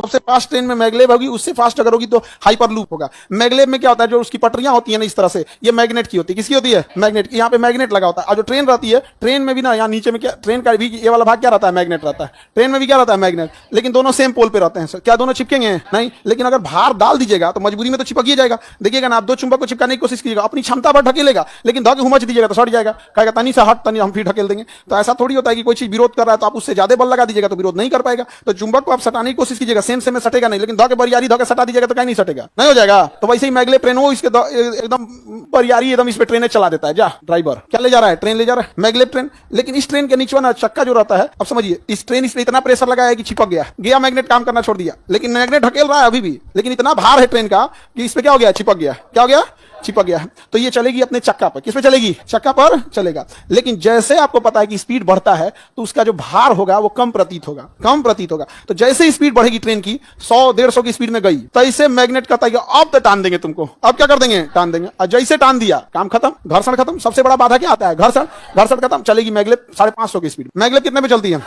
सबसे fast train में मैगलेब होगी, उससे फास्ट अगर होगी तो हाइपर लूप होगा। मैगलेब में क्या होता है, जो उसकी पटरियां होती है ना इस तरह से, ये मैग्नेट की होती है। किसकी होती है? मैग्नेट की। यहाँ पे मैग्नेट लगा होता है। और जो ट्रेन रहती है, ट्रेन में भी ना यहाँ नीचे में क्या, ट्रेन का भी ये वाला भाग क्या रहता है? मैग्नेट रहता है। ट्रेन में भी क्या रहता है? मैग्नेट। लेकिन दोनों सेम पोल पे रहते हैं। क्या दोनों चिपकेंगे? नहीं। लेकिन अगर भार डाल दीजिएगा तो मजबूरी में तो चिपक ही जाएगा। देखिएगा ना, आप दो चुंबक को चिपकाने की कोशिश कीजिएगा, अपनी क्षमता पर ढकेलेगा, लेकिन धके हुमच दीजिएगा तो सट जाएगा। कहेगा तनी सा हट, तनी हम फिर ढकेल देंगे। तो ऐसा थोड़ी होता है कि कोई चीज विरोध कर रहा है तो आप उससे ज्यादा बल लगा दीजिएगा तो विरोध नहीं कर पाएगा। तो चुंबक को आप सटाने की कोशिश कीजिएगा, सेम सेम में सटेगा नहीं, लेकिन धके बरियारी धके सटा दीजिएगा तो कहीं नहीं सटेगा, नहीं हो जाएगा। तो वैसे ही मैगलेब ट्रेन हो, इसके एकदम बरियारी एकदम इस पे ट्रेन चला देता है। जा ड्राइवर, क्या ले जा रहा है? ट्रेन ले जा रहा है, मैगलेब ट्रेन। लेकिन इस ट्रेन के नीचे ना चक्का जो रहता है, अब समझिए, इस ट्रेन इस पे इतना प्रेशर लगाया है कि चिपक गया मैग्नेट काम करना छोड़ दिया, लेकिन मैग्नेट ढकेल रहा है अभी भी, लेकिन इतना भार है ट्रेन का कि इस पे क्या हो गया? चिपक गया। क्या हो गया? चिपक गया। तो ये चलेगी अपने चक्का पर। किस पे चलेगी? चक्का पर चलेगा। लेकिन जैसे आपको पता है कि स्पीड बढ़ता है तो उसका जो भार होगा वो कम प्रतीत होगा, कम प्रतीत होगा। तो जैसे स्पीड बढ़ेगी ट्रेन की, 100-150 की स्पीड में गई, तो इसे मैग्नेट कहता है अब तो टान देंगे तुमको। अब क्या कर देंगे? टान देंगे। और जैसे टान दिया, काम खत्म, घर्षण खत्म। सबसे बड़ा बाधा क्या आता है? घर्षण। घर्षण खत्म, चलेगी मैगलेब 550 की स्पीड। मैगलेब कितने पे चलती है?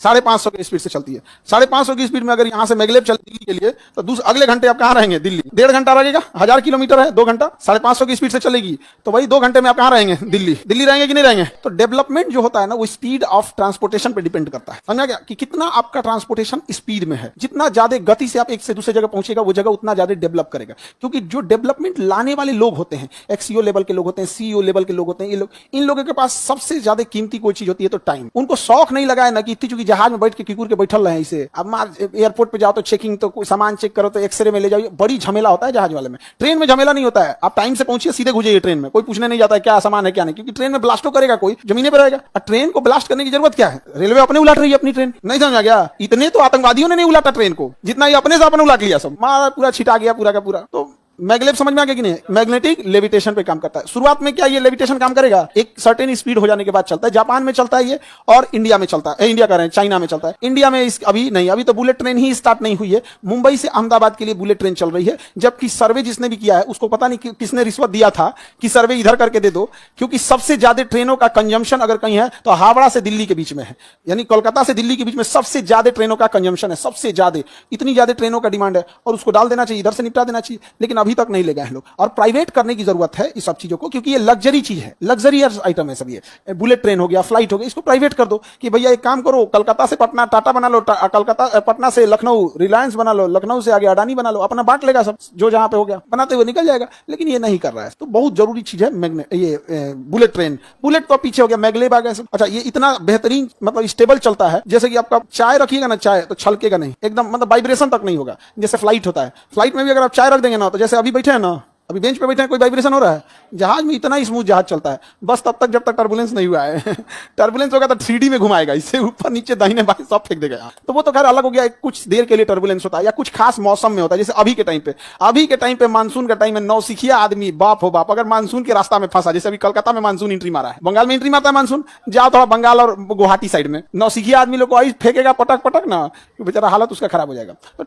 550 की स्पीड से चलती है। 550 की स्पीड में अगर यहां से मैगलेब चल दिल्ली के लिए, तो अगले घंटे आप कहां रहेंगे? दिल्ली। 1.5 घंटा लगेगा, 1000 किलोमीटर है, 2 घंटा। 550 की स्पीड से चलेगी तो वही 2 घंटे में आप कहां रहेंगे? दिल्ली। दिल्ली रहेंगे कि नहीं रहेंगे? तो डेवलपमेंट जो होता है ना, वो स्पीड ऑफ ट्रांसपोर्टेशन पे डिपेंड करता है। समझा क्या? कि कितना आपका ट्रांसपोर्टेशन स्पीड में है, जितना ज्यादा गति से आप एक से दूसरे जगह पहुंचेगा, वो जगह उतना ज्यादा डेवलप करेगा। क्योंकि जो डेवलपमेंट लाने वाले लोग होते हैं, एक्सीओ लेवल के लोग होते हैं, सीईओ लेवल के लोग होते हैं, ये लोग, इन लोगों के पास सबसे ज्यादा कीमती कोई चीज होती है तो टाइम। उनको शौक नहीं लगाया ना कि इतनी चूंकि जहाज में बैठ के किकुर बैठल रहे इसे। अब मार एयरपोर्ट पे जाओ तो चेकिंग, तो कोई सामान चेक करो तो एक्सरे में ले जाओ, बड़ी झमेला होता है जहाज वाले में। ट्रेन में झमेला नहीं होता है, आप टाइम से पहुंचिए, सीधे घुसिए ट्रेन में, कोई पूछने नहीं जाता है क्या सामान है क्या नहीं, क्योंकि ट्रेन में ब्लास्ट करेगा कोई, जमीने पर रहेगा। और ट्रेन को ब्लास्ट करने की जरूरत क्या है? रेलवे अपने उलाट रही है अपनी ट्रेन। नहीं समझा गया? इतने तो आतंकवादियों ने नहीं उलाटा ट्रेन को, जितना ये अपने से अपने उलाट लिया, सब मार पूरा छिटा गया पूरा का पूरा। तो मैगलेब समझ में आ गया कि नहीं? मैग्नेटिक लेविटेशन पे काम करता है। शुरुआत में क्या ये लेविटेशन काम करेगा? एक सर्टेन स्पीड हो जाने के बाद चलता है। जापान में चलता है ये, और इंडिया में चलता है, इंडिया कह रहे हैं, चाइना में चलता है। इंडिया में अभी नहीं, अभी तो बुलेट ट्रेन ही स्टार्ट नहीं हुई है। मुंबई से अहमदाबाद के लिए बुलेट ट्रेन चल रही है, जबकि सर्वे जिसने भी किया है उसको पता नहीं किसने रिश्वत दिया था कि सर्वे इधर करके दे दो, क्योंकि सबसे ज्यादा ट्रेनों का कंजम्पशन अगर कहीं है तो हावड़ा से दिल्ली के बीच में है, यानी कोलकाता से दिल्ली के बीच में सबसे ज्यादा ट्रेनों का कंजम्पशन है, सबसे ज्यादा। इतनी ज्यादा ट्रेनों का डिमांड है और उसको डाल देना चाहिए, इधर से निपटा देना चाहिए, लेकिन अभी तक नहीं ले गए हैं लोग। और प्राइवेट करने की जरूरत है इस सब चीजों को, क्योंकि ये लग्जरी चीज है, लग्जरियस आइटम है सब। ये बुलेट ट्रेन हो गया, फ्लाइट हो गया, इसको प्राइवेट कर दो कि भैया एक काम करो, कलकत्ता से पटना टाटा बना लो, कलकत्ता पटना से लखनऊ रिलायंस बना लो, लखनऊ से आगे अडानी बना लो, अपना बांट लेगा सब, जो जहां पे हो गया बनाते हुए निकल जाएगा। लेकिन ये नहीं कर रहा है, तो बहुत जरूरी चीज है ये बुलेट ट्रेन। बुलेट तो पीछे हो गया, मैगलेब आ गया सब। अच्छा, ये इतना बेहतरीन मतलब स्टेबल चलता है, जैसे कि आपका चाय रखिएगा ना, चाय तो छलकेगा नहीं, एकदम मतलब वाइब्रेशन तक नहीं होगा, जैसे फ्लाइट होता है। फ्लाइट में भी अगर आप चाय रख देंगे ना, तो जैसे अभी बैठे हैं ना, अभी बेंच पे बैठे हैं, कोई वाइब्रेशन हो रहा है? जहाज में इतना स्मूथ जहाज चलता है, बस तब तक जब तक टर्बुलेंस नहीं हुआ है। टर्बुलेंस होगा तो 3D में घुमाएगा, इससे ऊपर नीचे दाहिने बाएं सब फेंक देगा। तो वो तो खैर अलग हो गया, कुछ देर के लिए टर्बुलेंस होता है या कुछ खास मौसम में होता है, जैसे अभी के टाइम पे मानसून का टाइम है, नौसिखिया आदमी बाप हो बाप अगर मानसून के रास्ता में फंसा, जैसे अभी कलकत्ता में मानसून एंट्री मारा है, बंगाल में एंट्री मारता है मानसून, जाओ थोड़ा बंगाल और गुवाहाटी साइड में, नौसिखिया आदमी लोग को फेंकेगा पटक पटक ना, बेचारा हालत उसका खराब हो जाएगा। तो